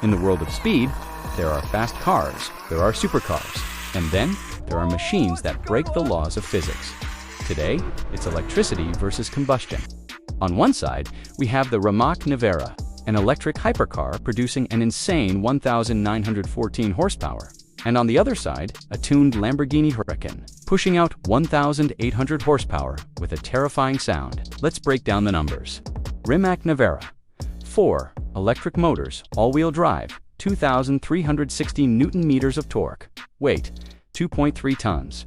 In the world of speed, there are fast cars, there are supercars, and then there are machines that break the laws of physics. Today, it's electricity versus combustion. On one side, we have the Rimac Nevera, an electric hypercar producing an insane 1,914 horsepower. And on the other side, a tuned Lamborghini Huracán, pushing out 1,800 horsepower with a terrifying sound. Let's break down the numbers. Rimac Nevera. 4 electric motors, all-wheel drive, 2,360 Newton-meters of torque. Weight, 2.3 tons.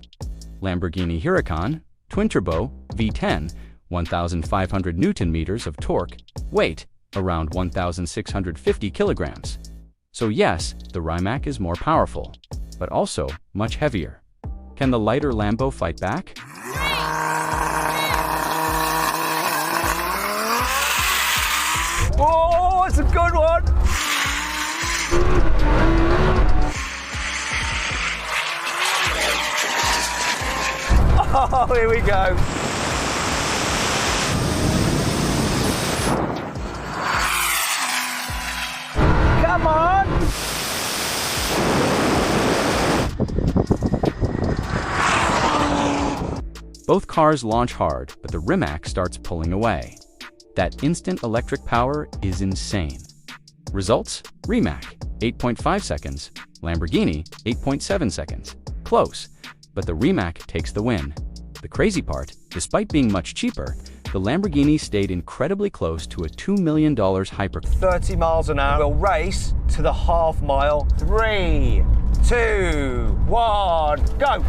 Lamborghini Huracán, twin-turbo, V10, 1,500 Newton-meters of torque. Weight, around 1,650 kilograms. So yes, the Rimac is more powerful, but also much heavier. Can the lighter Lambo fight back? Oh, it's a good one! Oh, here we go. Come on! Both cars launch hard, but the Rimac starts pulling away. That instant electric power is insane. Results? Rimac, 8.5 seconds. Lamborghini, 8.7 seconds. Close, but the Rimac takes the win. The crazy part, despite being much cheaper, the Lamborghini stayed incredibly close to a $2 million hypercar. 30 miles an hour. We'll race to the half mile. 3, 2, 1, go!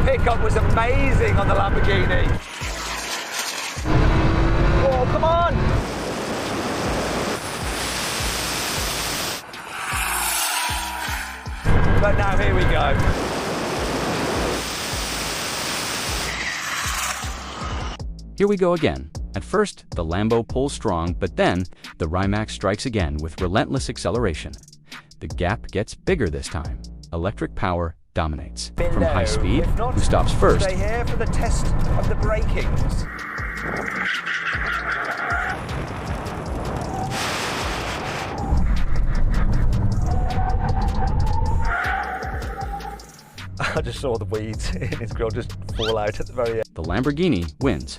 Pickup was amazing on the Lamborghini. Oh, come on! But now here we go. Here we go again. At first, the Lambo pulls strong, but then the Rimac strikes again with relentless acceleration. The gap gets bigger this time. Electric power dominates. From high speed, who stops first? Stay here for the test of the brakings. I just saw the weeds in his grill just fall out at the very end. The Lamborghini wins.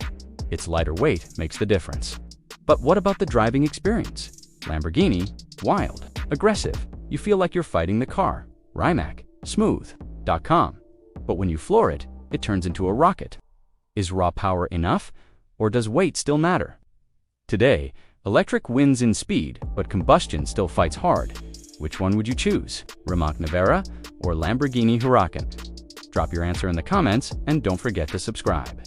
Its lighter weight makes the difference. But what about the driving experience? Lamborghini, wild, aggressive. You feel like you're fighting the car. Rimac, smooth. .com. But when you floor it, it turns into a rocket. Is raw power enough, or does weight still matter? Today, electric wins in speed, but combustion still fights hard. Which one would you choose? Rimac Nevera or Lamborghini Huracán? Drop your answer in the comments and don't forget to subscribe.